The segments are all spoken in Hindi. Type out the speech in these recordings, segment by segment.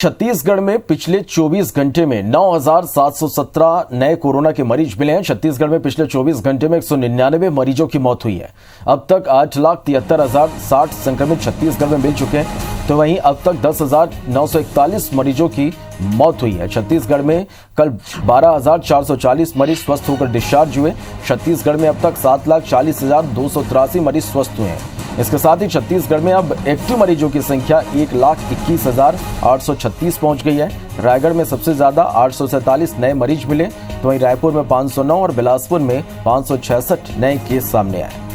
छत्तीसगढ़ में पिछले 24 घंटे में 9,717 नए कोरोना के मरीज मिले हैं। छत्तीसगढ़ में पिछले 24 घंटे में 199 मरीजों की मौत हुई है। अब तक 8,73,060 संक्रमित छत्तीसगढ़ में मिल चुके हैं, तो वहीं अब तक 10,941 मरीजों की मौत हुई है। छत्तीसगढ़ में कल 12,440 मरीज स्वस्थ होकर डिस्चार्ज हुए। छत्तीसगढ़ में अब तक 7,40,283 मरीज स्वस्थ हुए हैं। इसके साथ ही छत्तीसगढ़ में अब एक्टिव मरीजों की संख्या 1,21,836 पहुंच गई है। रायगढ़ में सबसे ज्यादा 847 नए मरीज मिले, तो वहीं रायपुर में 509 और बिलासपुर में 566 नए केस सामने आए।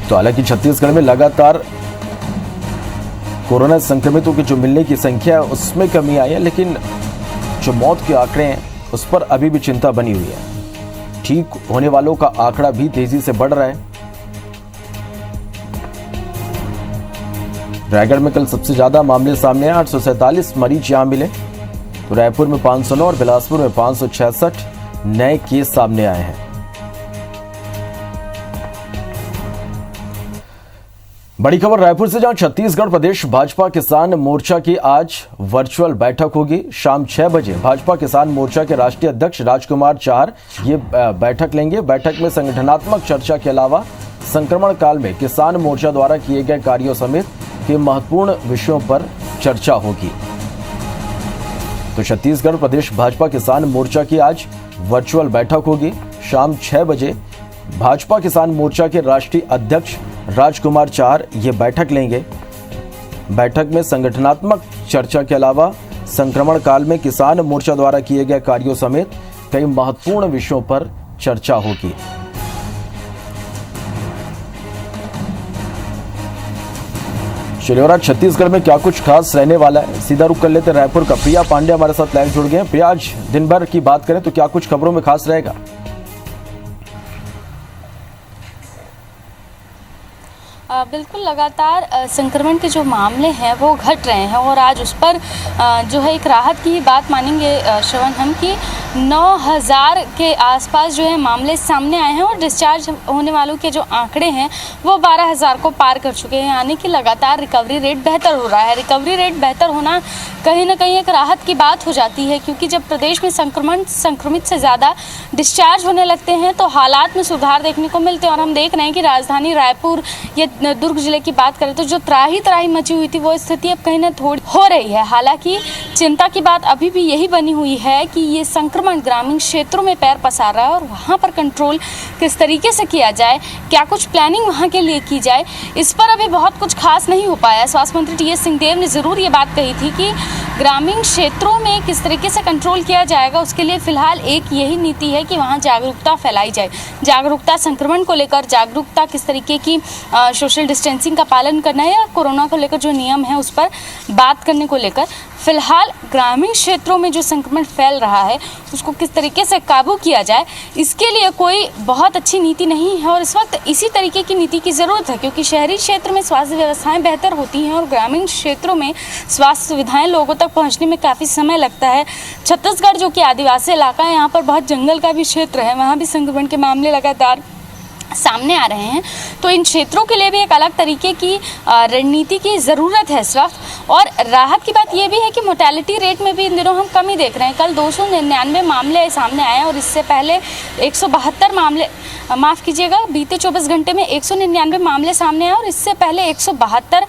तो हालांकि छत्तीसगढ़ में लगातार कोरोना संक्रमितों की जो मिलने की संख्या है उसमें कमी आई है, लेकिन जो मौत के आंकड़े हैं उस पर अभी भी चिंता बनी हुई है। ठीक होने वालों का आंकड़ा भी तेजी से बढ़ रहा है। रायगढ़ में कल सबसे ज्यादा मामले सामने आए, 847 मरीज यहां मिले, तो रायपुर में 509 और बिलासपुर में 566 नए केस सामने आए हैं। बड़ी खबर रायपुर से, जहां छत्तीसगढ़ प्रदेश भाजपा किसान मोर्चा की आज वर्चुअल बैठक होगी। शाम 6 बजे भाजपा किसान मोर्चा के राष्ट्रीय अध्यक्ष राजकुमार चाहर ये बैठक लेंगे। बैठक में संगठनात्मक चर्चा के अलावा संक्रमण काल में किसान मोर्चा द्वारा किए गए कार्यों समेत के महत्वपूर्ण विषयों पर चर्चा होगी। तो छत्तीसगढ़ प्रदेश भाजपा किसान मोर्चा की आज वर्चुअल बैठक होगी। शाम 6 बजे भाजपा किसान मोर्चा के राष्ट्रीय अध्यक्ष राजकुमार चाहर ये बैठक लेंगे। बैठक में संगठनात्मक चर्चा के अलावा संक्रमण काल में किसान मोर्चा द्वारा किए गए कार्यों समेत कई महत्वपूर्ण विषयों पर चर्चा होगी। चलिए, और आज छत्तीसगढ़ में क्या कुछ खास रहने वाला है, सीधा रुख कर लेते हैं रायपुर का। प्रिया पांडे हमारे साथ लाइव जुड़ गए हैं। प्रिया, आज दिन भर की बात करें तो क्या कुछ खबरों में खास रहेगा? बिल्कुल, लगातार संक्रमण के जो मामले हैं वो घट रहे हैं और आज उस पर जो है एक राहत की बात मानेंगे श्रवण हम कि 9,000 के आसपास जो है मामले सामने आए हैं और डिस्चार्ज होने वालों के जो आंकड़े हैं वो 12,000 को पार कर चुके हैं, यानी कि लगातार रिकवरी रेट बेहतर हो रहा है। रिकवरी रेट बेहतर होना कहीं ना कहीं एक राहत की बात हो जाती है, क्योंकि जब प्रदेश में संक्रमित से ज़्यादा डिस्चार्ज होने लगते हैं तो हालात में सुधार देखने को मिलते हैं। और हम देख रहे हैं कि राजधानी रायपुर या दुर्ग जिले की बात करें तो जो त्राही मची हुई थी वो स्थिति अब कहीं ना थोड़ी हो रही है। हालांकि चिंता की बात अभी भी यही बनी हुई है कि ये संक्रमण ग्रामीण क्षेत्रों में पैर पसार रहा है और वहाँ पर कंट्रोल किस तरीके से किया जाए, क्या कुछ प्लानिंग वहाँ के लिए की जाए, इस पर अभी बहुत कुछ खास नहीं हो पाया। स्वास्थ्य मंत्री टीएस सिंहदेव ने ज़रूर ये बात कही थी कि ग्रामीण क्षेत्रों में किस तरीके से कंट्रोल किया जाएगा, उसके लिए फिलहाल एक यही नीति है कि वहाँ जागरूकता फैलाई जाए। जागरूकता संक्रमण को लेकर, जागरूकता किस तरीके की सोशल डिस्टेंसिंग का पालन करना है या कोरोना को लेकर जो नियम है उस पर बात करने को लेकर फिलहाल ग्रामीण क्षेत्रों में जो संक्रमण फैल रहा है उसको किस तरीके से काबू किया जाए, इसके लिए कोई बहुत अच्छी नीति नहीं है। और इस वक्त इसी तरीके की नीति की ज़रूरत है, क्योंकि शहरी क्षेत्र में स्वास्थ्य व्यवस्थाएं बेहतर होती हैं और ग्रामीण क्षेत्रों में स्वास्थ्य सुविधाएं लोगों तक पहुंचने में काफ़ी समय लगता है। छत्तीसगढ़ जो कि आदिवासी इलाका है, यहाँ पर बहुत जंगल का भी क्षेत्र है, वहाँ भी संक्रमण के मामले लगातार सामने आ रहे हैं। तो इन क्षेत्रों के लिए भी एक अलग तरीके की रणनीति की ज़रूरत है इस वक्त। और राहत की बात यह भी है कि मोर्टेलिटी रेट में भी इन दिनों हम कमी देख रहे हैं। कल 299 मामले सामने आए और इससे पहले 172 मामले, माफ़ कीजिएगा, बीते 24 घंटे में 199 मामले सामने आए और इससे पहले 172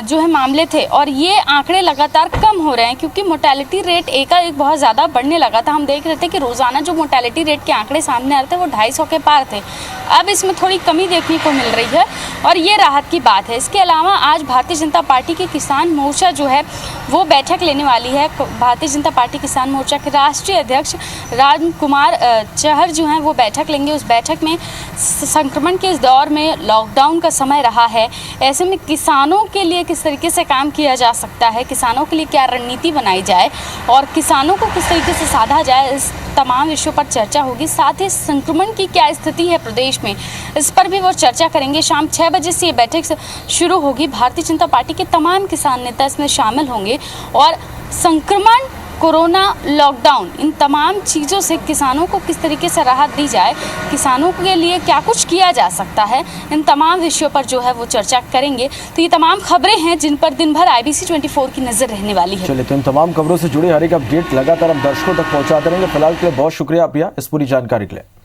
जो है मामले थे। और ये आंकड़े लगातार कम हो रहे हैं क्योंकि मोर्टेलिटी रेट एकाएक बहुत ज़्यादा बढ़ने लगा था। हम देख रहे थे कि रोज़ाना जो मोर्टेलिटी रेट के आंकड़े सामने आ रहे थे वो 250 के पार थे। अब इसमें थोड़ी कमी देखने को मिल रही है और ये राहत की बात है। इसके अलावा आज भारतीय जनता पार्टी के किसान मोर्चा जो है वो बैठक लेने वाली है। भारतीय जनता पार्टी किसान मोर्चा के राष्ट्रीय अध्यक्ष राजकुमार चाहर जो हैं वो बैठक लेंगे। उस बैठक में संक्रमण के इस दौर में लॉकडाउन का समय रहा है, ऐसे में किसानों के लिए किस तरीके से काम किया जा सकता है, किसानों के लिए क्या रणनीति बनाई जाए और किसानों को किस तरीके से साधा जाए, इस तमाम विषयों पर चर्चा होगी। साथ ही संक्रमण की क्या स्थिति है प्रदेश में, इस पर भी वो चर्चा करेंगे। शाम 6 बजे से ये बैठक शुरू होगी। भारतीय जनता पार्टी के तमाम किसान नेता इसमें शामिल होंगे और संक्रमण, कोरोना, लॉकडाउन, इन तमाम चीज़ों से किसानों को किस तरीके से राहत दी जाए, किसानों के लिए क्या कुछ किया जा सकता है, इन तमाम विषयों पर जो है वो चर्चा करेंगे। तो ये तमाम खबरें हैं जिन पर दिन भर IBC 24 की नज़र रहने वाली है। चलिए, तो इन तमाम खबरों से जुड़ी हर एक अपडेट लगातार हम दर्शकों तक पहुंचाते रहेंगे। फिलहाल के लिए बहुत शुक्रिया प्रिया इस पूरी जानकारी के लिए।